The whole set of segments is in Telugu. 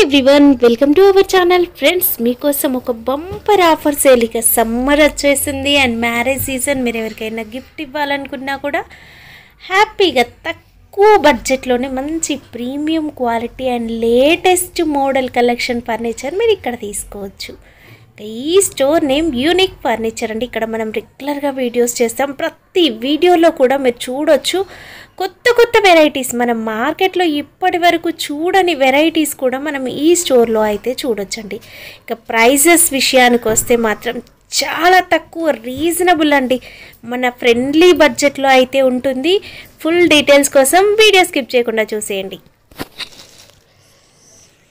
Everyone, welcome to our channel. Friends, మీకోసం ఒక బంపర్ ఆఫర్ సేల్. ఇక సమ్మర్ వచ్చేసింది అండ్ మ్యారేజ్ సీజన్. మీరు ఎవరికైనా గిఫ్ట్ ఇవ్వాలనుకున్నా కూడా హ్యాపీగా తక్కువ బడ్జెట్లోనే మంచి premium quality and latest model collection furniture మీరు ఇక్కడ తీసుకోవచ్చు. ఈ స్టోర్ నేమ్ యూనిక్ ఫర్నిచర్ అండి. ఇక్కడ మనం రెగ్యులర్గా వీడియోస్ చేస్తాం. ప్రతి వీడియోలో కూడా మీరు చూడొచ్చు కొత్త కొత్త వెరైటీస్. మనం మార్కెట్లో ఇప్పటి వరకు చూడని వెరైటీస్ కూడా మనం ఈ స్టోర్లో అయితే చూడొచ్చండి. ఇక ప్రైజెస్ విషయానికి వస్తే మాత్రం చాలా తక్కువ, రీజనబుల్ అండి. మన ఫ్రెండ్లీ బడ్జెట్లో అయితే ఉంటుంది. ఫుల్ డీటెయిల్స్ కోసం వీడియో స్కిప్ చేయకుండా చూసేయండి.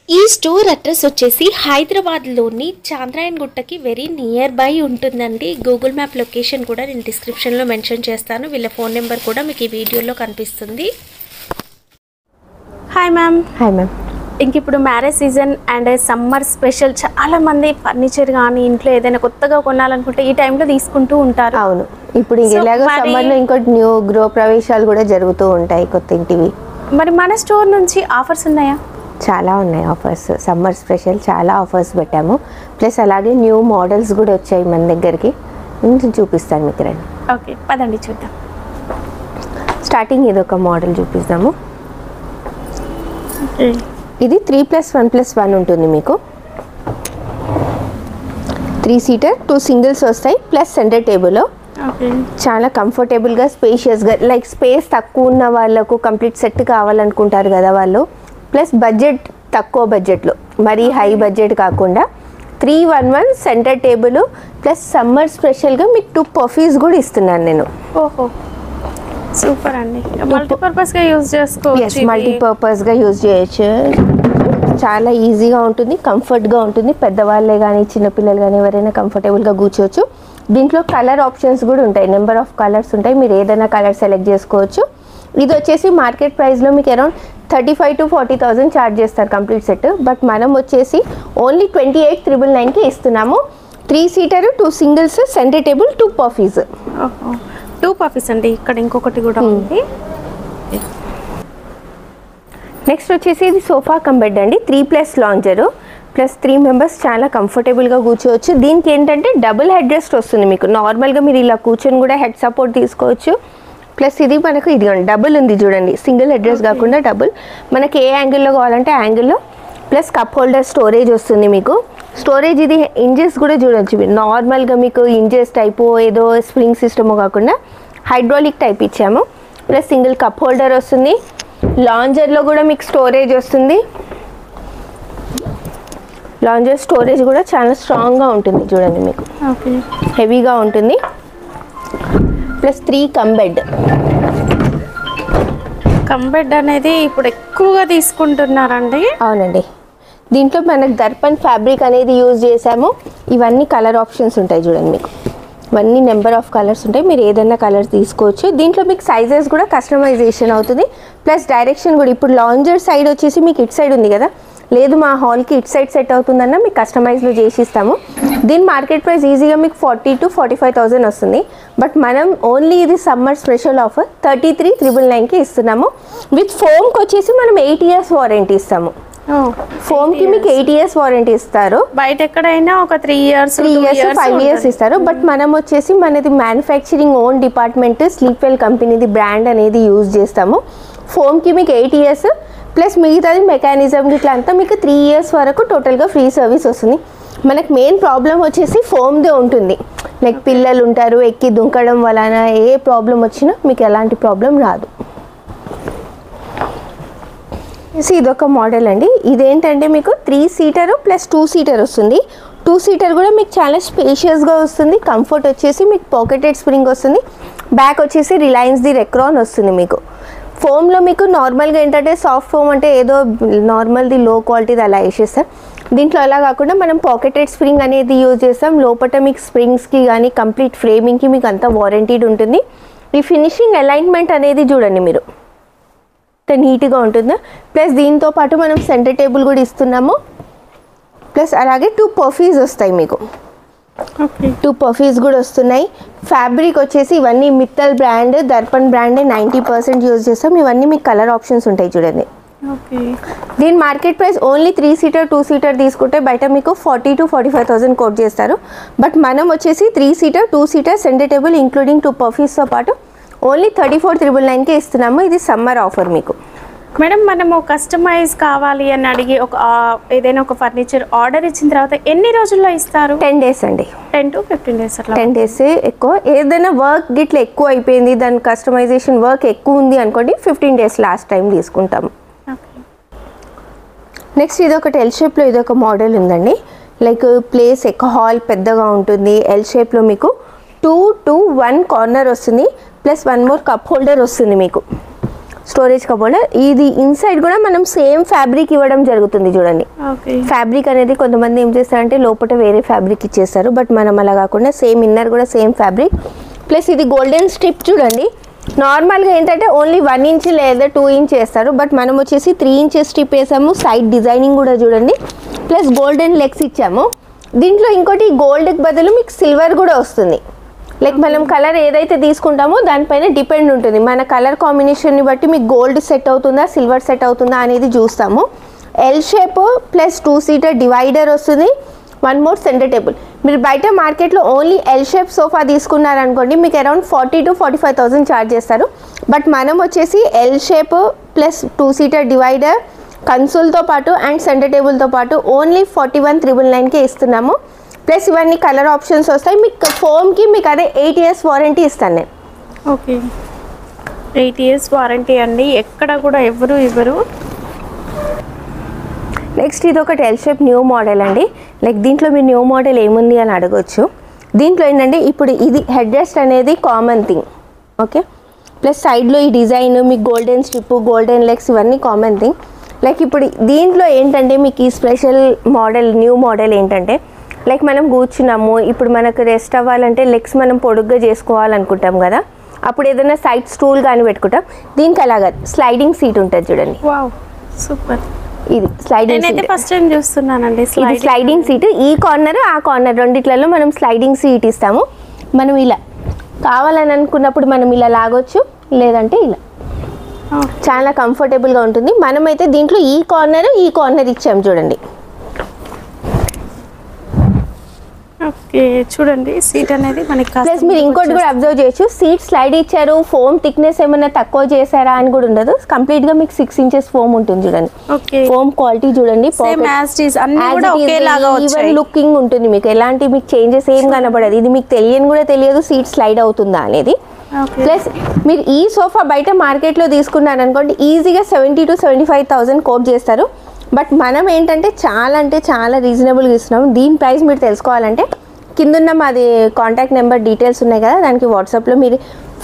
ఈ స్టోర్ అడ్రస్ వచ్చేసి హైదరాబాద్లోని చాంద్రాయన్ గుట్టకి వెరీ నియర్ బై ఉంటుందండి. గూగుల్ మ్యాప్ లొకేషన్ కూడా నేను డిస్క్రిప్షన్లో మెన్షన్ చేస్తాను. వీళ్ళ ఫోన్ నెంబర్ కూడా మీకు ఈ వీడియోలో కనిపిస్తుంది. Hi ma'am. Hi ma'am. ఇంక ఇప్పుడు marriage season and summer special, చాలామంది ఫర్నిచర్ కానీ ఇంట్లో ఏదైనా కొత్తగా కొనాలనుకుంటే ఈ టైంలో తీసుకుంటూ ఉంటారు. అవును, ఇప్పుడు ఇలాగ సమ్మర్లో ఇంకోటి న్యూ గృహ ప్రవేశాలు కూడా జరుగుతూ ఉంటాయి కొత్త ఇంటివి. మరి మన స్టోర్ నుంచి ఆఫర్స్ ఉన్నాయా? చాలా ఉన్నాయి ఆఫర్స్. సమ్మర్ స్పెషల్ చాలా ఆఫర్స్ పెట్టాము. ప్లస్ అలాగే న్యూ మోడల్స్ కూడా వచ్చాయి మన దగ్గరికి. నేను చూపిస్తాను మీకు, రండి. ఓకే, పదండి చూద్దాం. స్టార్టింగ్ ఇది ఒక మోడల్ చూపిస్తాము. ఇది 3+1+1 ఉంటుంది. మీకు 3 సీటర్ 2 సింగిల్స్ వస్తాయి. Plus centre table. చాలా కంఫర్టబుల్గా స్పేషియస్గా, లైక్ స్పేస్ తక్కువ ఉన్న వాళ్ళకు కంప్లీట్ సెట్ కావాలనుకుంటారు కదా వాళ్ళు. ప్లస్ బడ్జెట్ తక్కువ బడ్జెట్లో, మరీ హై బడ్జెట్ కాకుండా 311 సెంటర్ టేబుల్. ప్లస్ సమ్మర్ స్పెషల్గా మీకు 2 పఫీస్ కూడా ఇస్తున్నాను నేను. ఓహో, సూపర్ అండి. మల్టీపర్పస్గా యూజ్ చేసుకోవచ్చు. మల్టీపర్పస్గా యూజ్ చేయొచ్చు. చాలా ఈజీగా ఉంటుంది, కంఫర్ట్గా ఉంటుంది. పెద్దవాళ్ళే కానీ చిన్నపిల్లలు కానీ ఎవరైనా కంఫర్టబుల్గా కూర్చోవచ్చు. దీంట్లో కలర్ ఆప్షన్స్ కూడా ఉంటాయి. నెంబర్ ఆఫ్ కలర్స్ ఉంటాయి. మీరు ఏదైనా కలర్ సెలెక్ట్ చేసుకోవచ్చు. ఇది వచ్చేసి మార్కెట్ ప్రైస్లో మీకు అరౌండ్ 35,000 to 40,000 ఛార్జ్ చేస్తారు కంప్లీట్ సెట్. బట్ మనం వచ్చేసి ఓన్లీ 28,999కి ఇస్తున్నాము. 3 seater 2 singles centre table 2 puffies. 2 puffies అండి. ఇక్కడ ఇంకొకటి కూడా ఉంది. నెక్స్ట్ వచ్చేసి ఇది సోఫా కమ్ బెడ్ అండి. 3+ లాంజరు ప్లస్ 3 మెంబర్స్ చాలా కంఫర్టబుల్గా కూర్చోవచ్చు. దీనికి ఏంటంటే డబుల్ హెడ్ రెస్ట్ వస్తుంది మీకు. నార్మల్గా మీరు ఇలా కూర్చొని కూడా హెడ్ సపోర్ట్ తీసుకోవచ్చు. ప్లస్ ఇది మనకు ఇది డబుల్ ఉంది చూడండి. సింగిల్ అడ్రస్ కాకుండా డబుల్. మనకి ఏ యాంగిల్లో కావాలంటే యాంగిల్లో. ప్లస్ కప్ హోల్డర్ స్టోరేజ్ వస్తుంది మీకు. స్టోరేజ్ ఇది ఇంజెస్ కూడా చూడొచ్చు మీరు. నార్మల్గా మీకు ఇంజెస్ టైపు ఏదో స్ప్రింగ్ సిస్టమో కాకుండా హైడ్రాలిక్ టైప్ ఇచ్చాము. ప్లస్ సింగిల్ కప్ హోల్డర్ వస్తుంది. లాంజర్లో కూడా మీకు స్టోరేజ్ వస్తుంది. లాంజర్ స్టోరేజ్ కూడా చాలా స్ట్రాంగ్గా ఉంటుంది చూడండి మీకు. హెవీగా ఉంటుంది. ప్లస్ 3 కంబెడ్ అనేది ఇప్పుడు ఎక్కువగా తీసుకుంటున్నారండి. అవునండి. దీంట్లో మనకు దర్పన్ ఫ్యాబ్రిక్ అనేది యూజ్ చేసాము. ఇవన్నీ కలర్ ఆప్షన్స్ ఉంటాయి చూడండి మీకు. ఇవన్నీ నెంబర్ ఆఫ్ కలర్స్ ఉంటాయి. మీరు ఏదైనా కలర్స్ తీసుకోవచ్చు. దీంట్లో మీకు సైజెస్ కూడా కస్టమైజేషన్ అవుతుంది. ప్లస్ డైరెక్షన్ కూడా ఇప్పుడు లాంజర్ సైడ్ వచ్చేసి మీకు ఇటు సైడ్ ఉంది కదా, లేదు మా హాల్కి ఇటు సైడ్ సెట్ అవుతుందన్న మీకు కస్టమైజ్లో చేసి ఇస్తాము. దీని మార్కెట్ ప్రైస్ ఈజీగా మీకు 40,000 to 45,000 వస్తుంది. బట్ మనం ఓన్లీ ఇది సమ్మర్ స్పెషల్ ఆఫర్ 33,999కి ఇస్తున్నాము. విత్ ఫోమ్కి వచ్చేసి మనం 8 years వారంటీ ఇస్తాము. ఫోమ్కి మీకు 8 years వారంటీ ఇస్తారు. బయట ఎక్కడైనా ఒక 3 years 5 years ఇస్తారు. బట్ మనం వచ్చేసి మనది మ్యానుఫ్యాక్చరింగ్ ఓన్ డిపార్ట్మెంట్ స్లీప్వెల్ కంపెనీది బ్రాండ్ అనేది యూజ్ చేస్తాము. ఫోమ్కి మీకు 8 years ప్లస్ మిగతాది మెకానిజం ఇట్లా అంతా మీకు 3 years వరకు టోటల్గా ఫ్రీ సర్వీస్ వస్తుంది. మనకు మెయిన్ ప్రాబ్లం వచ్చేసి ఫోమ్దే ఉంటుంది. లైక్ పిల్లలు ఉంటారు, ఎక్కి దుంకడం వలన ఏ ప్రాబ్లం వచ్చినా మీకు ఎలాంటి ప్రాబ్లం రాదు. ఇదొక మోడల్ అండి. ఇదేంటంటే మీకు 3 సీటర్ ప్లస్ 2 సీటర్ వస్తుంది. 2 సీటర్ కూడా మీకు చాలా స్పేషియస్గా వస్తుంది. కంఫర్ట్ వచ్చేసి మీకు పాకెటెడ్ స్ప్రింగ్ వస్తుంది. బ్యాక్ వచ్చేసి రిలయన్స్ది రెక్రాన్ వస్తుంది మీకు. ఫోమ్లో మీకు నార్మల్గా ఏంటంటే సాఫ్ట్ ఫోమ్ అంటే ఏదో నార్మల్ది లో క్వాలిటీది అలా వేసేస్తాం. దీంట్లో అలా కాకుండా మనం పాకెటెడ్ స్ప్రింగ్ అనేది యూజ్ చేస్తాం. లోపల మీకు స్ప్రింగ్స్కి కానీ కంప్లీట్ ఫ్రేమింగ్కి మీకు అంతా వారంటీడ్ ఉంటుంది. ఈ ఫినిషింగ్ అలైన్మెంట్ అనేది చూడండి మీరు ఎంత నీట్గా ఉంటుందో. ప్లస్ దీంతో పాటు మనం సెంటర్ టేబుల్ కూడా ఇస్తున్నాము. ప్లస్ అలాగే 2 పఫీస్ వస్తాయి మీకు. 2 పఫీస్ కూడా వస్తున్నాయి. ఫ్యాబ్రిక్ వచ్చేసి ఇవన్నీ Mittal brand, Darpan brand 90% use చేస్తాం. ఇవన్నీ మీకు కలర్ ఆప్షన్స్ ఉంటాయి చూడండి. ఓకే. దీని market price only 3 seater 2 seater తీసుకుంటే బయట మీకు 40,000 to 45,000 కోట్ చేస్తారు. బట్ మనం వచ్చేసి 3 seater 2 seater centre table including 2 పర్ఫ్యూమ్స్తో పాటు ఓన్లీ 34,999కే ఇస్తున్నాము. ఇది సమ్మర్ ఆఫర్ మీకు. మేడం మనము కస్టమైజ్ కావాలి అని అడిగి ఏదైనా ఒక ఫర్నిచర్ ఆర్డర్ ఇచ్చిన తర్వాత ఎన్ని రోజుల్లో ఇస్తారు? 10 days అండి. 10 to 15 days అట్లా. 10 days ఎక్కువ. ఏదైనా వర్క్ గిట్లా ఎక్కువ అయిపోయింది, దాని కస్టమైజేషన్ వర్క్ ఎక్కువ ఉంది అనుకోండి 15 days లాస్ట్ టైం తీసుకుంటాము. నెక్స్ట్ ఇది ఒకటి ఎల్ షేప్లో ఇది ఒక మోడల్ ఉందండి. లైక్ ప్లేస్ ఎక్కువ హాల్ పెద్దగా ఉంటుంది. ఎల్ షేప్లో మీకు 2 to 1 కార్నర్ వస్తుంది, ప్లస్ 1 more కప్ హోల్డర్ వస్తుంది మీకు, స్టోరేజ్ కప్ హోల్డర్. ఇది ఇన్సైడ్ కూడా మనం సేమ్ ఫ్యాబ్రిక్ ఇవ్వడం జరుగుతుంది చూడండి. ఫ్యాబ్రిక్ అనేది కొంతమంది ఏం చేస్తారంటే లోపల వేరే ఫ్యాబ్రిక్ ఇచ్చేస్తారు, బట్ మనం అలా కాకుండా సేమ్ ఇన్నర్ కూడా సేమ్ ఫ్యాబ్రిక్. ప్లస్ ఇది గోల్డెన్ స్ట్రిప్ చూడండి. నార్మల్గా ఏంటంటే ఓన్లీ 1 inch లేదా 2 inch వేస్తారు, బట్ మనం వచ్చేసి 3 inches స్ట్రిప్ వేసాము. సైడ్ డిజైనింగ్ కూడా చూడండి, ప్లస్ గోల్డెన్ లెగ్స్ ఇచ్చాము. దీంట్లో ఇంకోటి గోల్డ్కి బదులు మీకు సిల్వర్ కూడా వస్తుంది. లైక్ మనం కలర్ ఏదైతే తీసుకుంటామో దానిపైన డిపెండ్ ఉంటుంది. మన కలర్ కాంబినేషన్ని బట్టి మీకు గోల్డ్ సెట్ అవుతుందా సిల్వర్ సెట్ అవుతుందా అనేది చూస్తాము. L shape plus 2 seater divider వస్తుంది, 1 more సెంటర్ టేబుల్. మీరు బయట మార్కెట్లో ఓన్లీ ఎల్ షేప్ సోఫా తీసుకున్నారనుకోండి మీకు అరౌండ్ 40,000 to 45,000 ఛార్జ్ చేస్తారు. బట్ మనం వచ్చేసి L shape plus 2 seater divider కన్సోల్తో పాటు అండ్ సెంటర్ టేబుల్తో పాటు ఓన్లీ 41,999కే ఇస్తున్నాము. ప్లస్ ఇవన్నీ కలర్ ఆప్షన్స్ వస్తాయి. మీకు ఫోమ్కి మీకు అదే 8 years వారంటీ ఇస్తాను నేను. ఓకే, 8 years వారంటీ అండి, ఎక్కడ కూడా ఎవరు ఇవ్వరు. నెక్స్ట్ ఇది ఒకటి ఎల్ షేప్ న్యూ మోడల్ అండి. లైక్ దీంట్లో మీరు న్యూ మోడల్ ఏముంది అని అడగొచ్చు. దీంట్లో ఏంటంటే ఇప్పుడు ఇది హెడ్ రెస్ట్ అనేది కామన్ థింగ్, ఓకే. ప్లస్ సైడ్లో ఈ డిజైన్ మీకు గోల్డెన్ స్ట్రిప్ గోల్డెన్ లెగ్స్ ఇవన్నీ కామన్ థింగ్. లైక్ ఇప్పుడు దీంట్లో ఏంటంటే మీకు ఈ స్పెషల్ మోడల్ న్యూ మోడల్ ఏంటంటే లైక్ మనం కూర్చున్నాము, ఇప్పుడు మనకు రెస్ట్ అవ్వాలంటే లెగ్స్ మనం పొడుగ్గా చేసుకోవాలనుకుంటాం కదా, అప్పుడు ఏదైనా సైడ్ స్టూల్ కానీ పెట్టుకుంటాం. దీనికి అలాగా స్లైడింగ్ సీట్ ఉంటుంది చూడండి. Wow super. ఇది స్లైడింగ్ సీట్ ఫస్ట్ టైం చూస్తున్నానండి. ఇది స్లైడింగ్ సీట్. ఈ కార్నర్ ఆ కార్నర్ రెండిట్లలో మనం స్లైడింగ్ సీట్ ఇస్తాము. మనం ఇలా కావాలని అనుకున్నప్పుడు మనం ఇలా లాగొచ్చు, లేదంటే ఇలా. చాలా కంఫర్టబుల్గా ఉంటుంది. మనమైతే దీంట్లో ఈ కార్నర్ ఇచ్చాము చూడండి. ఓకే చూడండి సీట్ అనేది మనకి. ప్లస్ మీరు ఇంకోటి కూడా అబ్జర్వ్ చేయొచ్చు, సీట్ స్లైడ్ ఇచ్చారు, ఫోమ్ థిక్నెస్ ఏమైనా తక్కువ చేశారా అని కూడా ఉండదు. కంప్లీట్ గా మీకు 6 inches ఫోమ్ ఉంటుంది చూడండి. ఫోమ్ క్వాలిటీ చూడండి, ఈవెన్ లుకింగ్ ఉంటుంది. మీకు ఎలాంటి మీకు చేంజెస్ ఏం కనబడదు. ఇది మీకు తెలియదు సీట్ స్లైడ్ అవుతుందా అనేది. ప్లస్ మీరు ఈ సోఫా బయట మార్కెట్లో తీసుకున్నారనుకోండి ఈజీగా 70,000 to 75,000 కోట్ చేస్తారు. బట్ మనం ఏంటంటే చాలా రీజనబుల్గా ఇస్తున్నాము. దీని ప్రైస్ మీరు తెలుసుకోవాలంటే కిందున్న మాది కాంటాక్ట్ నెంబర్ డీటెయిల్స్ ఉన్నాయి కదా, దానికి వాట్సాప్లో మీరు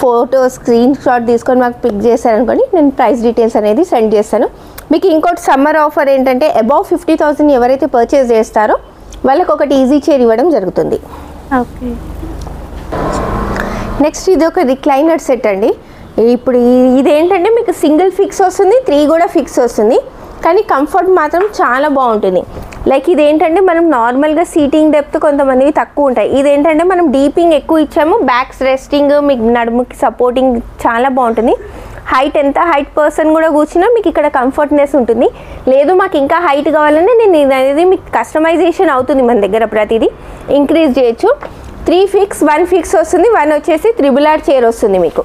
ఫోటో స్క్రీన్ షాట్ తీసుకొని మాకు పిక్ చేశారనుకోండి నేను ప్రైస్ డీటెయిల్స్ అనేది సెండ్ చేస్తాను. మీకు ఇంకోటి సమ్మర్ ఆఫర్ ఏంటంటే అబౌవ్ 50,000 ఎవరైతే పర్చేస్ చేస్తారో వాళ్ళకి ఒకటి ఈజీ చైర్ ఇవ్వడం జరుగుతుంది. ఓకే. నెక్స్ట్ ఇది ఒక రిక్లైనర్ సెట్ అండి. ఇప్పుడు ఇదేంటంటే మీకు సింగిల్ ఫిక్స్ వస్తుంది, 3 కూడా ఫిక్స్ వస్తుంది, కానీ కంఫర్ట్ మాత్రం చాలా బాగుంటుంది. లైక్ ఇదేంటంటే మనం నార్మల్గా సీటింగ్ డెప్త్ కొంతమందివి తక్కువ ఉంటాయి. ఇదేంటంటే మనం డీపింగ్ ఎక్కువ ఇచ్చాము, బ్యాక్స్ రెస్టింగ్ మీకు నడుముకి సపోర్టింగ్ చాలా బాగుంటుంది. హైట్ ఎంత హైట్ పర్సన్ కూడా కూర్చున్నా మీకు ఇక్కడ కంఫర్ట్నెస్ ఉంటుంది. లేదు మాకు ఇంకా హైట్ కావాలంటే నేను అనేది మీకు కస్టమైజేషన్ అవుతుంది. మన దగ్గర ప్రతిదీ ఇంక్రీజ్ చేయొచ్చు. 3 ఫిక్స్ 1 ఫిక్స్ వస్తుంది, 1 వచ్చేసి RRR చైర్ వస్తుంది మీకు.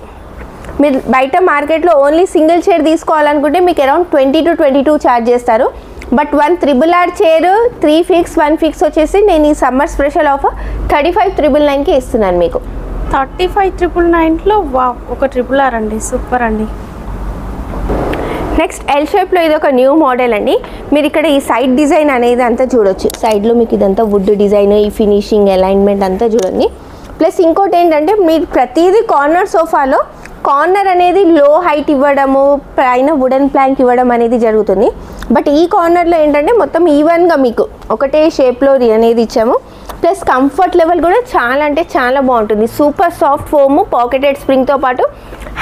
మీరు బయట మార్కెట్లో ఓన్లీ సింగిల్ చైర్ తీసుకోవాలనుకుంటే మీకు అరౌండ్ 20 to 22 ఛార్జ్ చేస్తారు. But 1 RRR chair 3 fix 1 fix వచ్చేసి నేను ఈ సమ్మర్ స్పెషల్ ఆఫర్ 35,999కి ఇస్తున్నాను మీకు. 35,999లో ఒక RRR అండి, సూపర్ అండి. నెక్స్ట్ ఎల్ షేప్లో ఇది ఒక న్యూ మోడల్ అండి. మీరు ఇక్కడ ఈ సైడ్ డిజైన్ అనేది అంతా చూడొచ్చు. సైడ్లో మీకు ఇదంతా వుడ్ డిజైన్, ఈ ఫినిషింగ్ అలైన్మెంట్ అంతా చూడండి. ప్లస్ ఇంకోటి ఏంటంటే మీరు ప్రతిదీ కార్నర్ సోఫాలో కార్నర్ అనేది లో హైట్ ఇవ్వడము, పైన వుడెన్ ప్లాంక్ ఇవ్వడం అనేది జరుగుతుంది. బట్ ఈ కార్నర్లో ఏంటంటే మొత్తం ఈవెన్గా మీకు ఒకటే షేప్లో అనేది ఇచ్చాము. ప్లస్ కంఫర్ట్ లెవెల్ కూడా చాలా అంటే చాలా బాగుంటుంది. సూపర్ సాఫ్ట్ ఫోమ్, పాకెటెడ్ స్ప్రింగ్తో పాటు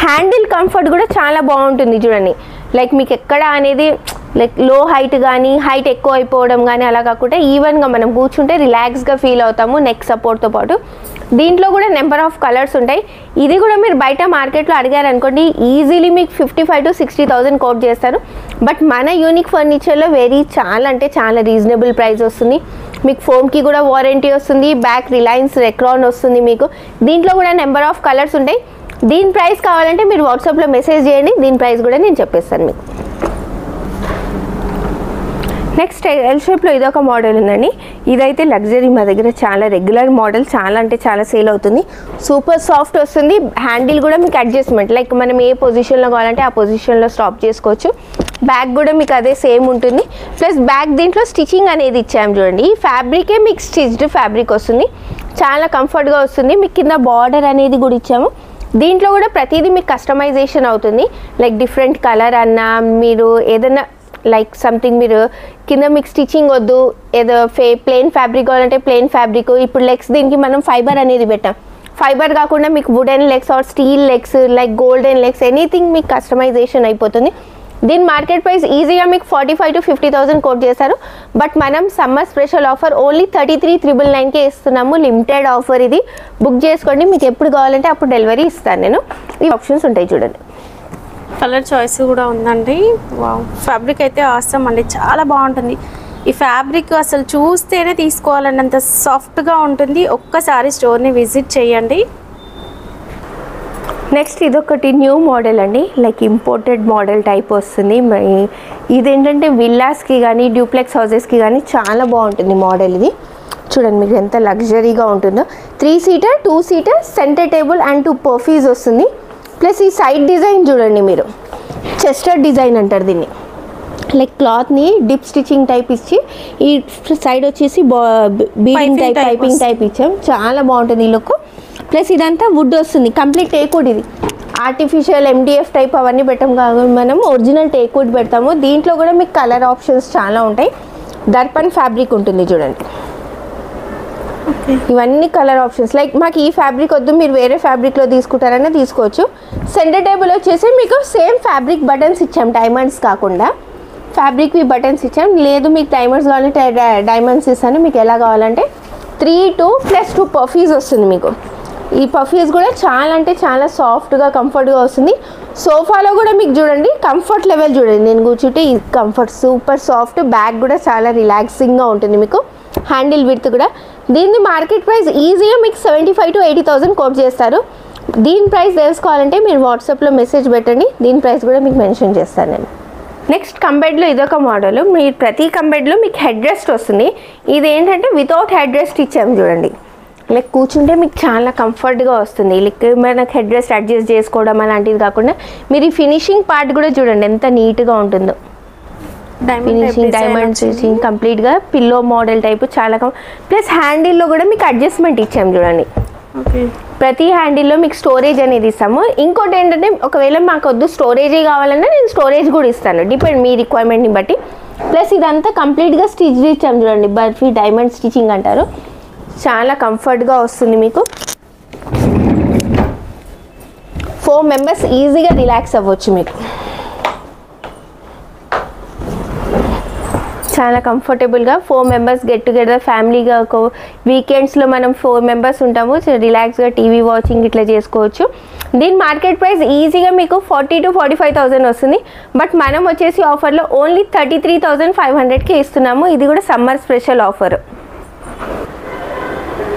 హ్యాండిల్ కంఫర్ట్ కూడా చాలా బాగుంటుంది చూడండి. లైక్ మీకు ఎక్కడ అనేది లైక్ లో హైట్ కానీ హైట్ ఎక్కువ అయిపోవడం కానీ అలా కాకుండా ఈవెన్గా మనం కూర్చుంటే రిలాక్స్గా ఫీల్ అవుతాము నెక్ సపోర్ట్తో పాటు. దీంట్లో కూడా నెంబర్ ఆఫ్ కలర్స్ ఉంటాయి. ఇది కూడా మీరు బయట మార్కెట్లో అడిగారనుకోండి ఈజీలీ మీకు 55,000 to 60,000 కోట్ చేస్తారు. బట్ మన యూనిక్ ఫర్నిచర్లో చాలా అంటే చాలా రీజనబుల్ ప్రైస్ వస్తుంది. మీకు ఫోమ్కి కూడా వారంటీ వస్తుంది, బ్యాక్ రిలయన్స్ రెక్రాన్ వస్తుంది మీకు. దీంట్లో కూడా నెంబర్ ఆఫ్ కలర్స్ ఉంటాయి. దీని ప్రైస్ కావాలంటే మీరు వాట్సాప్లో మెసేజ్ చేయండి, దీని ప్రైస్ కూడా నేను చెప్పేస్తాను మీకు. నెక్స్ట్ ఎల్ షేప్లో ఇదొక మోడల్ ఉందండి. ఇదైతే లగ్జరీ, మా దగ్గర చాలా రెగ్యులర్ మోడల్, చాలా అంటే చాలా సేల్ అవుతుంది. సూపర్ సాఫ్ట్ వస్తుంది. హ్యాండిల్ కూడా మీకు అడ్జస్ట్మెంట్ లైక్ మనం ఏ పొజిషన్లో కావాలంటే ఆ పొజిషన్లో స్టాప్ చేసుకోవచ్చు. బ్యాక్ కూడా మీకు అదే సేమ్ ఉంటుంది. ప్లస్ బ్యాక్ దీంట్లో స్టిచ్చింగ్ అనేది ఇచ్చాము చూడండి. ఈ ఫ్యాబ్రికే మీకు స్టిచ్డ్ ఫ్యాబ్రిక్ వస్తుంది, చాలా కంఫర్ట్గా వస్తుంది. మీకు కింద బార్డర్ అనేది కూడా ఇచ్చాము. దీంట్లో కూడా ప్రతిదీ మీకు కస్టమైజేషన్ అవుతుంది. లైక్ డిఫరెంట్ కలర్ అన్నా, మీరు ఏదైనా లైక్ సంథింగ్ మీరు కింద మీకు స్టిచ్చింగ్ వద్దు, ఏదో ప్లెయిన్ ఫ్యాబ్రిక్ కావాలంటే ప్లెయిన్ ఫ్యాబ్రిక్. ఇప్పుడు లెగ్స్ దీనికి మనం ఫైబర్ అనేది పెట్టాం. ఫైబర్ కాకుండా మీకు wooden legs or steel legs, like golden legs, anything మీకు కస్టమైజేషన్ అయిపోతుంది. దీని మార్కెట్ ప్రైస్ ఈజీగా మీకు 45,000 to 50,000 కోట్ చేస్తారు. బట్ మనం సమ్మర్ స్పెషల్ ఆఫర్ ఓన్లీ 33,999కే ఇస్తున్నాము. లిమిటెడ్ ఆఫర్ ఇది, బుక్ చేసుకోండి. మీకు ఎప్పుడు కావాలంటే అప్పుడు డెలివరీ ఇస్తాను నేను. ఈ ఆప్షన్స్ ఉంటాయి చూడండి. కలర్ చాయిస్ కూడా ఉందండి. వావ్, ఫ్యాబ్రిక్ అయితే ఆసమ్ అండి, చాలా బాగుంటుంది. ఈ ఫ్యాబ్రిక్ అసలు చూస్తేనే తీసుకోవాలన్నంత సాఫ్ట్గా ఉంటుంది. ఒక్కసారి స్టోర్ని విజిట్ చేయండి. నెక్స్ట్ ఇదొకటి న్యూ మోడల్ అండి, లైక్ ఇంపోర్టెడ్ మోడల్ టైప్ వస్తుంది. ఇదేంటంటే విల్లాస్కి కానీ డ్యూప్లెక్స్ హౌసెస్కి కానీ చాలా బాగుంటుంది మోడల్. ఇది చూడండి మీకు ఎంత లగ్జరీగా ఉంటుందో. 3 seater 2 seater centre table and 2 పర్ఫీస్ వస్తుంది. ప్లస్ ఈ సైడ్ డిజైన్ చూడండి, మీరు చెస్టర్ డిజైన్ అంటారు దీన్ని. లైక్ క్లాత్ని డిప్ స్టిచ్చింగ్ టైప్ ఇచ్చి ఈ సైడ్ వచ్చేసి బీడింగ్ టైప్ పైపింగ్ టైప్ ఇచ్చాం. చాలా బాగుంటుంది ఈ లుక్. ప్లస్ ఇదంతా వుడ్ వస్తుంది, కంప్లీట్ టేక్వుడ్. ఇది ఆర్టిఫిషియల్ MDF టైప్ అవన్నీ పెట్టాం కాదు, మనం ఒరిజినల్ టేక్వుడ్ పెడతాము. దీంట్లో కూడా మీకు కలర్ ఆప్షన్స్ చాలా ఉంటాయి. దర్పన్ ఫ్యాబ్రిక్ ఉంటుంది చూడండి. ఇవన్నీ కలర్ ఆప్షన్స్. లైక్ మాకు ఈ ఫ్యాబ్రిక్ వద్దు, మీరు వేరే ఫ్యాబ్రిక్లో తీసుకుంటారనే తీసుకోవచ్చు. సెంటర్ టేబుల్ వచ్చేసి మీకు సేమ్ ఫ్యాబ్రిక్ బటన్స్ ఇచ్చాం, డైమండ్స్ కాకుండా ఫ్యాబ్రిక్వి బటన్స్ ఇచ్చాం. లేదు మీకు డైమండ్స్ కావాలంటే డైమండ్స్ ఇస్తాను. మీకు ఎలా కావాలంటే 3 2 + 2 పఫీస్ వస్తుంది మీకు. ఈ పఫీస్ కూడా చాలా అంటే చాలా సాఫ్ట్గా కంఫర్ట్గా వస్తుంది. సోఫాలో కూడా మీకు చూడండి కంఫర్ట్ లెవెల్ చూడండి, నేను కూర్చుంటే ఈ కంఫర్ట్ సూపర్ సాఫ్ట్. బ్యాక్ కూడా చాలా రిలాక్సింగ్గా ఉంటుంది మీకు. హ్యాండిల్ విడ్త్ కూడా. దీన్ని మార్కెట్ ప్రైస్ ఈజీగా మీకు 75,000 to 80,000 కోట్ చేస్తారు. దీని ప్రైస్ తెలుసుకోవాలంటే మీరు వాట్సాప్లో మెసేజ్ పెట్టండి, దీని ప్రైస్ కూడా మీకు మెన్షన్ చేస్తాను నేను. నెక్స్ట్ కంబెడ్లో ఇదొక మోడల్. మీరు ప్రతి కంబెడ్లో మీకు హెడ్ రెస్ట్ వస్తుంది. ఇది ఏంటంటే వితౌట్ హెడ్ రెస్ట్ ఇచ్చాము చూడండి. లైక్ కూర్చుంటే మీకు చాలా కంఫర్ట్గా వస్తుంది. లైక్ మనకు హెడ్ రెస్ట్ అడ్జస్ట్ చేసుకోవడం అలాంటిది కాకుండా మీరు ఈ ఫినిషింగ్ పార్ట్ కూడా చూడండి ఎంత నీట్గా ఉంటుందో. ఫినిషింగ్ డైమండ్ స్టిచింగ్ కంప్లీట్గా పిల్లో మోడల్ టైపు చాలా ప్లస్ హ్యాండిల్లో కూడా మీకు అడ్జస్ట్మెంట్ ఇచ్చాము చూడండి. ప్రతి హ్యాండిల్లో మీకు స్టోరేజ్ అనేది ఇస్తాము. ఇంకోటి ఏంటంటే ఒకవేళ మాకు వద్దు స్టోరేజే కావాలన్నా నేను స్టోరేజ్ కూడా ఇస్తాను, డిపెండ్ మీ రిక్వైర్మెంట్ని బట్టి. ప్లస్ ఇదంతా కంప్లీట్గా స్టిచ్ ఇచ్చాము చూడండి, బర్ఫీ డైమండ్ స్టిచింగ్ అంటారు. చాలా కంఫర్ట్గా వస్తుంది మీకు. 4 members ఈజీగా రిలాక్స్ అవ్వచ్చు మీకు. చాలా కంఫర్టబుల్గా 4 members గెట్ టుగెదర్ ఫ్యామిలీగా ఒక వీకెండ్స్లో మనం 4 members ఉంటాము, రిలాక్స్గా టీవీ వాచింగ్ ఇట్లా చేసుకోవచ్చు. దీని మార్కెట్ ప్రైస్ ఈజీగా మీకు 40,000 to 45,000 వస్తుంది. బట్ మనం వచ్చేసి ఆఫర్లో ఓన్లీ 33,500కే ఇస్తున్నాము. ఇది కూడా summer special offer.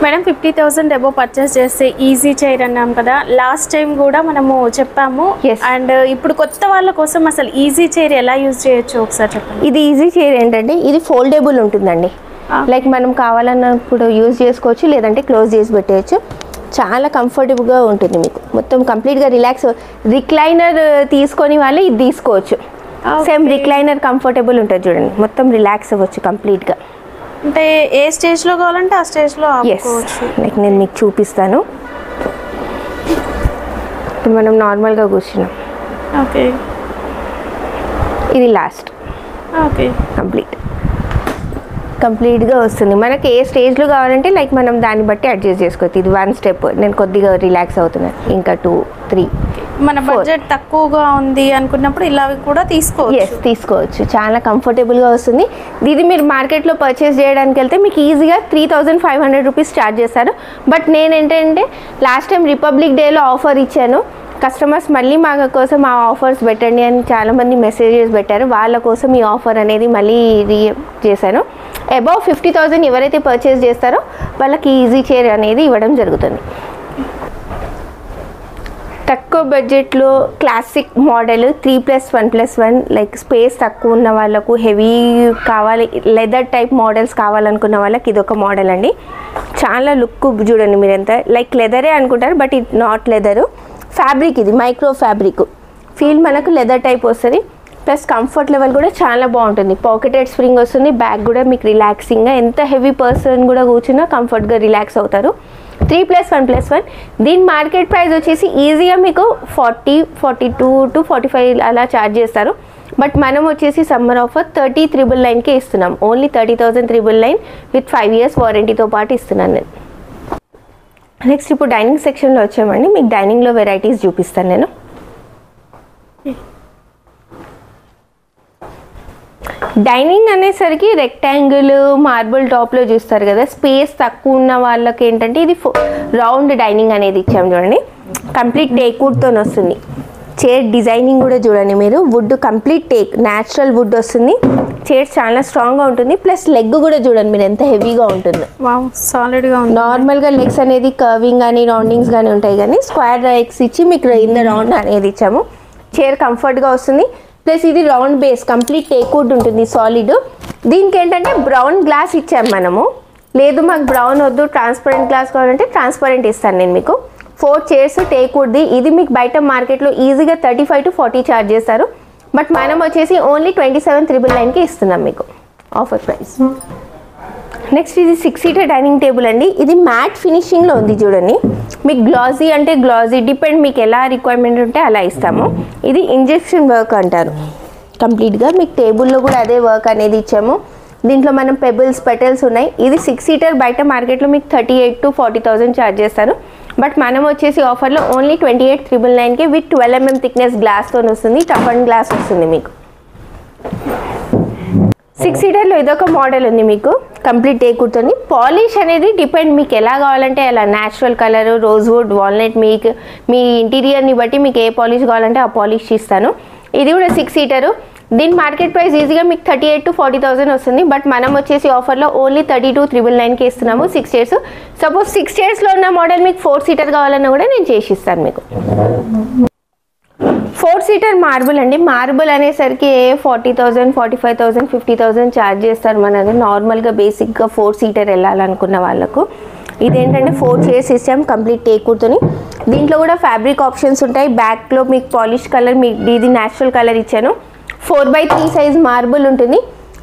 Madam 50,000 above purchase చేస్తే ఈజీ చైర్ అన్నాం కదా, లాస్ట్ టైం కూడా మనము చెప్పాము. అండ్ ఇప్పుడు కొత్త వాళ్ళ కోసం అసలు ఈజీ చైర్ ఎలా యూజ్ చేయొచ్చు ఒకసారి చెప్పండి. ఇది ఈజీ చైర్ ఏంటంటే ఇది ఫోల్డబుల్ ఉంటుందండి. లైక్ మనం కావాలన్నప్పుడు యూజ్ చేసుకోవచ్చు, లేదంటే క్లోజ్ చేసి పెట్టేయచ్చు. చాలా కంఫర్టబుల్గా ఉంటుంది మీకు. మొత్తం కంప్లీట్గా రిలాక్స్. రిక్లైనర్ తీసుకొని వాళ్ళు ఇది తీసుకోవచ్చు. సేమ్ రిక్లైనర్ కంఫర్టబుల్ ఉంటుంది చూడండి, మొత్తం రిలాక్స్ అవ్వచ్చు కంప్లీట్గా. అంటే ఏ స్టేజ్లో కావాలంటే ఆ స్టేజ్లో ఆపుకోవచ్చు. లైక్ నేను మీకు చూపిస్తాను. ఇప్పుడు మనం నార్మల్గా కూర్చున్నాం. ఓకే, ఇది లాస్ట్. ఓకే, కంప్లీట్ కంప్లీట్గా వస్తుంది. మనకి ఏ స్టేజ్లో కావాలంటే లైక్ మనం దాన్ని బట్టి అడ్జస్ట్ చేసుకోవచ్చు. ఇది 1 స్టెప్, నేను కొద్దిగా రిలాక్స్ అవుతున్నాను, ఇంకా 2, 3. మన బడ్జెట్ తక్కువగా ఉంది అనుకున్నప్పుడు ఇలా కూడా తీసుకోవచ్చు. చాలా కంఫర్టబుల్గా వస్తుంది. ఇది మీరు మార్కెట్లో పర్చేస్ చేయడానికి వెళ్తే మీకు ఈజీగా 3500 రూపీస్ ఛార్జ్ చేస్తారు. బట్ నేను ఏంటంటే లాస్ట్ టైం రిపబ్లిక్ డేలో ఆఫర్ ఇచ్చాను. కస్టమర్స్ మళ్ళీ మా కోసం ఆ ఆఫర్స్ పెట్టండి అని చాలామంది మెసేజెస్ పెట్టారు. వాళ్ళ కోసం ఈ ఆఫర్ అనేది మళ్ళీ చేశాను. అబౌవ్ 50,000 ఎవరైతే పర్చేస్ చేస్తారో వాళ్ళకి ఈజీ చైర్ అనేది ఇవ్వడం జరుగుతుంది. తక్కువ బడ్జెట్లో క్లాసిక్ మోడల్ 3+1+1 లైక్ స్పేస్ తక్కువ ఉన్న వాళ్ళకు, హెవీ కావాలి, లెదర్ టైప్ మోడల్స్ కావాలనుకున్న వాళ్ళకి ఇదొక మోడల్ అండి. చాలా లుక్ చూడండి, మీరు ఎంత లైక్ లెదరే అనుకుంటారు బట్ ఇది నాట్ లెదరు, ఫ్యాబ్రిక్. ఇది మైక్రో ఫ్యాబ్రిక్ ఫీల్ మనకు లెదర్ టైప్ వస్తుంది. ప్లస్ కంఫర్ట్ లెవెల్ కూడా చాలా బాగుంటుంది. పాకెటెడ్ స్ప్రింగ్ వస్తుంది. బ్యాక్ కూడా మీకు రిలాక్సింగ్గా, ఎంత హెవీ పర్సన్ కూడా కూర్చున్నా కంఫర్ట్గా రిలాక్స్ అవుతారు. 3+1+1 దీని మార్కెట్ ప్రైస్ వచ్చేసి ఈజీగా మీకు 40, 42 to 45 అలా ఛార్జ్ చేస్తారు. బట్ మనం వచ్చేసి సమ్మర్ ఆఫర్ 30,999కే ఇస్తున్నాం. ఓన్లీ 30,999 విత్ 5 years వారంటీతో పాటు ఇస్తున్నాను నేను. నెక్స్ట్ ఇప్పుడు డైనింగ్ సెక్షన్లో వచ్చామండి. మీకు డైనింగ్లో వెరైటీస్ చూపిస్తాను నేను. డైనింగ్ అనేసరికి రెక్టాంగిల్ మార్బుల్ టాప్లో చూస్తారు కదా, స్పేస్ తక్కువ ఉన్న వాళ్ళకి ఏంటంటే ఇది రౌండ్ డైనింగ్ అనేది ఇచ్చాము చూడండి. కంప్లీట్ టేక్ వుడ్తో వస్తుంది. చైర్ డిజైనింగ్ కూడా చూడండి మీరు, wood complete teak natural wood వస్తుంది. చైర్ చాలా స్ట్రాంగ్గా ఉంటుంది. ప్లస్ లెగ్ కూడా చూడండి మీరు ఎంత హెవీగా ఉంటుందో, సాలిడ్గా ఉంది. నార్మల్గా లెగ్స్ అనేది కర్వింగ్ కానీ రౌండింగ్స్ కానీ ఉంటాయి, కానీ స్క్వేర్ లెగ్స్ ఇచ్చి మీకు ఇన్ ద రౌండ్ అనేది ఇచ్చాము. చైర్ కంఫర్ట్గా వస్తుంది. ప్లస్ ఇది round base complete teak wood ఉంటుంది సాలిడ్. దీనికి ఏంటంటే బ్రౌన్ గ్లాస్ ఇచ్చాము మనము. లేదు మాకు బ్రౌన్ వద్దు, ట్రాన్స్పరెంట్ గ్లాస్ కావాలంటే ట్రాన్స్పరెంట్ ఇస్తాను నేను మీకు. 4 చైర్స్ టేక్ వుడ్ది. ఇది మీకు బయట మార్కెట్లో ఈజీగా 35 to 40 ఛార్జ్ చేస్తారు. బట్ మనం వచ్చేసి ఓన్లీ 27,999కి ఇస్తున్నాం మీకు ఆఫర్ ప్రైస్. నెక్స్ట్ ఇది 6 seater డైనింగ్ టేబుల్ అండి. ఇది మ్యాట్ ఫినిషింగ్లో ఉంది చూడండి. మీకు గ్లాజీ అంటే గ్లాజీ, డిపెండ్ మీకు ఎలా రిక్వైర్మెంట్ ఉంటే అలా ఇస్తాము. ఇది ఇంజెక్షన్ వర్క్ అంటారు. కంప్లీట్గా మీకు టేబుల్లో కూడా అదే వర్క్ అనేది ఇచ్చాము. దీంట్లో మనం పెబుల్స్ పెటల్స్ ఉన్నాయి. ఇది 6 seater బయట మార్కెట్లో మీకు 38,000 to 40,000 ఛార్జ్ చేస్తారు. బట్ మనం వచ్చేసి ఆఫర్లో ఓన్లీ 28,999కి విత్ 12 mm థిక్నెస్ గ్లాస్తో వస్తుంది. టఫ్ అండ్ గ్లాస్ వస్తుంది మీకు. 6 seaterలో ఇదొక మోడల్ ఉంది మీకు, కంప్లీట్ టేక్ వుడ్తోని. పాలిష్ అనేది డిపెండ్ మీకు ఎలా కావాలంటే అలా, న్యాచురల్ కలర్, రోజ్వుడ్, వాల్నట్, మీకు మీ ఇంటీరియర్ని బట్టి మీకు ఏ పాలిష్ కావాలంటే ఆ పాలిష్ ఇస్తాను. ఇది కూడా 6 seater. దీని మార్కెట్ ప్రైస్ ఈజీగా మీకు 38,000 to 40,000 వస్తుంది. బట్ మనం వచ్చేసి ఆఫర్లో ఓన్లీ 32,999కి ఇస్తున్నాము 6 chairs. సపోజ్ 6 chairsలో ఉన్న మోడల్ మీకు 4 seater కావాలన్నా కూడా నేను చేసి ఇస్తాను మీకు. 4 seater మార్బుల్ అండి. మార్బుల్ అనేసరికి 40,000, 45,000, 50,000 ఛార్జ్ చేస్తారు. మనది నార్మల్గా బేసిక్గా 4 seater వెళ్ళాలనుకున్న వాళ్ళకు. ఇదేంటంటే 4 chairs ఇస్తాం కంప్లీట్ టేక్ వుడ్తోని. దీంట్లో కూడా ఫ్యాబ్రిక్ ఆప్షన్స్ ఉంటాయి. బ్యాక్లో మీకు పాలిష్ కలర్, మీకు ఇది న్యాచురల్ కలర్ ఇచ్చాను. 4/3 సైజ్ మార్బుల్ ఉంటుంది.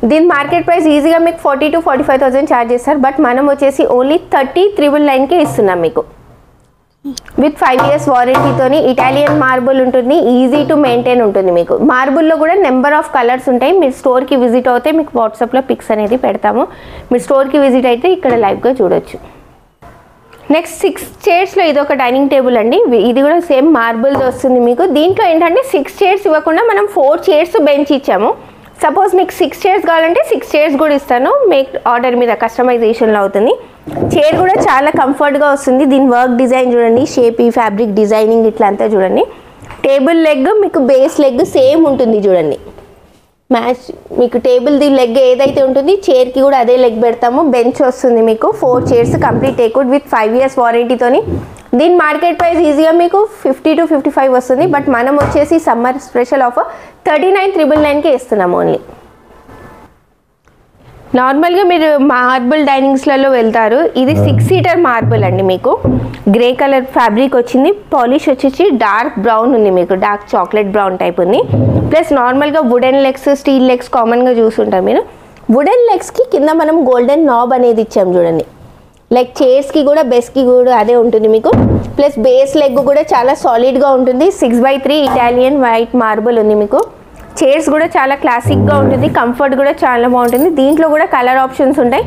దీని మార్కెట్ ప్రైస్ ఈజీగా మీకు 40,000 to 45,000 ఛార్జ్ చేస్తారు. బట్ మనం వచ్చేసి ఓన్లీ 30,999కే ఇస్తున్నాం మీకు విత్ 5 years వారంటీతోని. ఇటాలియన్ మార్బుల్ ఉంటుంది, ఈజీ టు మెయింటైన్ ఉంటుంది మీకు. మార్బుల్లో కూడా నెంబర్ ఆఫ్ కలర్స్ ఉంటాయి. మీరు స్టోర్కి విజిట్ అవుతే మీకు వాట్సాప్లో పిక్స్ అనేది పెడతాము. మీరు స్టోర్కి విజిట్ అయితే ఇక్కడ లైవ్గా చూడొచ్చు. నెక్స్ట్ 6 chairsలో ఇది ఒక డైనింగ్ టేబుల్ అండి. ఇది కూడా సేమ్ మార్బుల్ది వస్తుంది మీకు. దీంట్లో ఏంటంటే 6 chairs ఇవ్వకుండా మనం 4 chairs బెంచ్ ఇచ్చాము. సపోజ్ మీకు 6 chairs కావాలంటే 6 chairs కూడా ఇస్తాను. మేక్ ఆర్డర్ మీద కస్టమైజేషన్లో అవుతుంది. చైర్ కూడా చాలా కంఫర్ట్గా వస్తుంది. దీని వర్క్ డిజైన్ చూడండి, షేప్, ఈ ఫ్యాబ్రిక్ డిజైనింగ్ ఇట్లా అంతా చూడండి. టేబుల్ లెగ్ మీకు బేస్ లెగ్ సేమ్ ఉంటుంది చూడండి. మ్యాచ్ మీకు టేబుల్ది లెగ్ ఏదైతే ఉంటుంది చైర్కి కూడా అదే లెగ్ పెడతాము. బెంచ్ వస్తుంది మీకు. 4 chairs complete teak wood with 5 years వారంటీతోని. దీని మార్కెట్ ప్రైస్ ఈజీగా మీకు 50 to 55 వస్తుంది. బట్ మనం వచ్చేసి సమ్మర్ స్పెషల్ ఆఫర్ 39,999కే ఇస్తున్నాము ఓన్లీ. నార్మల్గా మీరు మార్బుల్ డైనింగ్స్లలో వెళ్తారు. ఇది 6 seater మార్బుల్ అండి. మీకు గ్రే కలర్ ఫ్యాబ్రిక్ వచ్చింది. పాలిష్ వచ్చేసి డార్క్ బ్రౌన్ ఉంది మీకు, డార్క్ చాక్లెట్ బ్రౌన్ టైప్ ఉంది. ప్లస్ నార్మల్గా వుడెన్ లెగ్స్, స్టీల్ లెగ్స్ కామన్గా చూసుంటారు మీరు. వుడెన్ లెగ్స్కి కింద మనం గోల్డెన్ నాబ్ అనేది ఇచ్చాం చూడండి. లైక్ చైర్స్కి కూడా బెస్ట్కి కూడా అదే ఉంటుంది మీకు. ప్లస్ బేస్ లెగ్ కూడా చాలా సాలిడ్గా ఉంటుంది. 6/3 ఇటాలియన్ వైట్ మార్బుల్ ఉంది మీకు. చైర్స్ కూడా చాలా క్లాసిక్గా ఉంటుంది, కంఫర్ట్ కూడా చాలా బాగుంటుంది. దీంట్లో కూడా కలర్ ఆప్షన్స్ ఉంటాయి.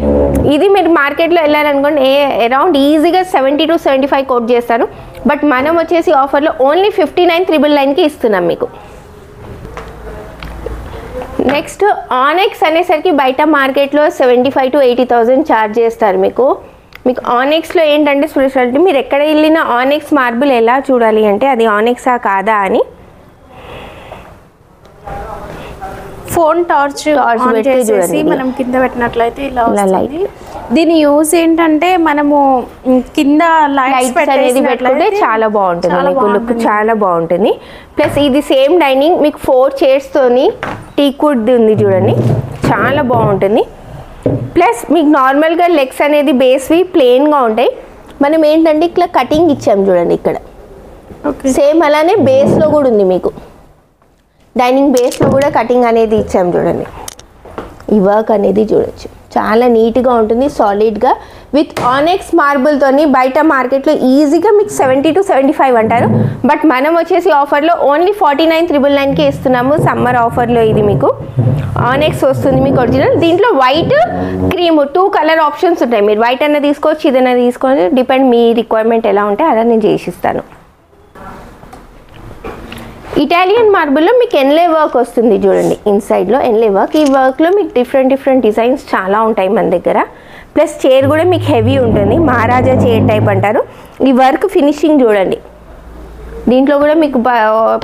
ఇది మీరు మార్కెట్లో వెళ్ళారనుకోండి అరౌండ్ ఈజీగా 70 to 75 కోట్ చేస్తారు. బట్ మనం వచ్చేసి ఆఫర్లో ఓన్లీ 59,999కి ఇస్తున్నాం మీకు. నెక్స్ట్ ఆనెక్స్ అనేసరికి బయట మార్కెట్లో 75,000 to 80,000 ఛార్జ్ చేస్తారు మీకు. ఆనెక్స్లో ఏంటంటే స్పెషాలిటీ, మీరు ఎక్కడ వెళ్ళినా ఆనెక్స్ మార్బుల్ ఎలా చూడాలి అంటే అది ఆనెక్సా కాదా అని ఫోన్ టార్చ్ చేసి మనం కింద పెట్టినట్లయితే ఇలా వస్తుంది. దీని యూజ్ ఏంటంటే మనము కింద లైట్స్ అనేది పెట్టుకుంటే చాలా బాగుంటుంది, మీకు లుక్ చాలా బాగుంటుంది. ప్లస్ ఇది సేమ్ డైనింగ్ మీకు 4 చైర్స్తోని టీకుడ్ ఉంది చూడండి, చాలా బాగుంటుంది. ప్లస్ మీకు నార్మల్గా లెగ్స్ అనేది బేస్వి ప్లెయిన్గా ఉంటాయి. మనం ఏంటంటే ఇట్లా కటింగ్ ఇచ్చాం చూడండి ఇక్కడ, సేమ్ అలానే బేస్లో కూడా ఉంది మీకు, డైనింగ్ బేస్లో కూడా కటింగ్ అనేది ఇచ్చాం చూడండి. ఈ వర్క్ అనేది చూడొచ్చు, చాలా నీట్గా ఉంటుంది, సాలిడ్గా విత్ ఆనెక్స్ మార్బుల్తోని. బయట మార్కెట్లో ఈజీగా మీకు 70 to 75 అంటారు. బట్ మనం వచ్చేసి ఆఫర్లో ఓన్లీ 49,999కే ఇస్తున్నాము. సమ్మర్ ఆఫర్లో ఇది మీకు ఆనెక్స్ వస్తుంది మీకు ఒరిజినల్. దీంట్లో వైట్ క్రీమ్ 2 కలర్ ఆప్షన్స్ ఉంటాయి. మీరు వైట్ అన్న తీసుకోవచ్చు, ఇదన్నా తీసుకోవచ్చు, డిపెండ్ మీ రిక్వైర్మెంట్ ఎలా ఉంటే అలా నేను చేసిస్తాను. ఇటాలియన్ మార్బుల్లో మీకు ఎన్లే వర్క్ వస్తుంది చూడండి, ఇన్సైడ్లో ఎన్లే వర్క్. ఈ వర్క్లో మీకు డిఫరెంట్ డిజైన్స్ చాలా ఉంటాయి మన దగ్గర. ప్లస్ చైర్ కూడా మీకు హెవీ ఉంటుంది, మహారాజా చైర్ టైప్ అంటారు. ఈ వర్క్ ఫినిషింగ్ చూడండి, దీంట్లో కూడా మీకు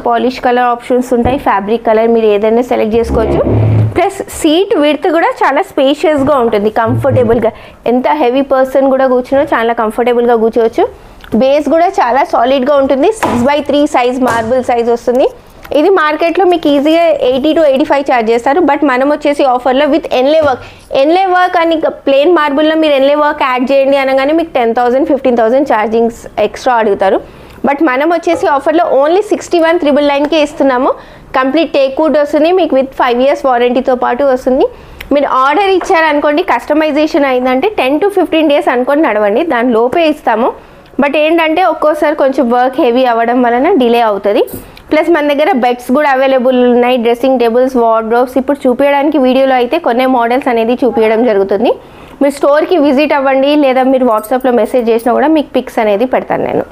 పాలిష్ కలర్ ఆప్షన్స్ ఉంటాయి, ఫ్యాబ్రిక్ కలర్ మీరు ఏదైనా సెలెక్ట్ చేసుకోవచ్చు. ప్లస్ సీట్ విడ్త్ కూడా చాలా స్పేషియస్గా ఉంటుంది, కంఫర్టబుల్గా. ఎంత హెవీ పర్సన్ కూడా కూర్చున్నా చాలా కంఫర్టబుల్గా కూర్చోవచ్చు. బేస్ కూడా చాలా సాలిడ్గా ఉంటుంది, 6x3 సైజ్ మార్బుల్ సైజ్ వస్తుంది. ఇది మార్కెట్లో మీకు ఈజీగా 80 to 85 ఛార్జ్ చేస్తారు. బట్ మనం వచ్చేసి ఆఫర్లో విత్ ఎన్లే వర్క్ అని ప్లెయిన్ మార్బుల్లో మీరు ఎన్లే వర్క్ యాడ్ చేయండి అనగానే మీకు 10,000 15,000 ఛార్జింగ్స్ ఎక్స్ట్రా అడుగుతారు. బట్ మనం వచ్చేసి ఆఫర్లో ఓన్లీ 61,999కే ఇస్తున్నాము. కంప్లీట్ టేక్వుడ్ వస్తుంది మీకు, విత్ 5 years వారంటీతో పాటు వస్తుంది. మీరు ఆర్డర్ ఇచ్చారనుకోండి, కస్టమైజేషన్ అయిందంటే 10 to 15 days అనుకోండి నడవండి, దాని లోపే ఇస్తాము. బట్ ఏంటంటే ఒక్కోసారి కొంచెం వర్క్ హెవీ అవ్వడం వలన డిలే అవుతుంది. ప్లస్ మన దగ్గర బెడ్స్ కూడా అవైలబుల్ ఉన్నాయి, డ్రెస్సింగ్ టేబుల్స్, వార్డ్రోబ్స్. ఇప్పుడు చూపించడానికి వీడియోలో అయితే కొన్ని మోడల్స్ అనేది చూపించడం జరుగుతుంది. మీరు స్టోర్కి విజిట్ అవ్వండి, లేదా మీరు వాట్సాప్లో మెసేజ్ చేసినా కూడా మీకు పిక్స్ అనేది పెడతాను నేను.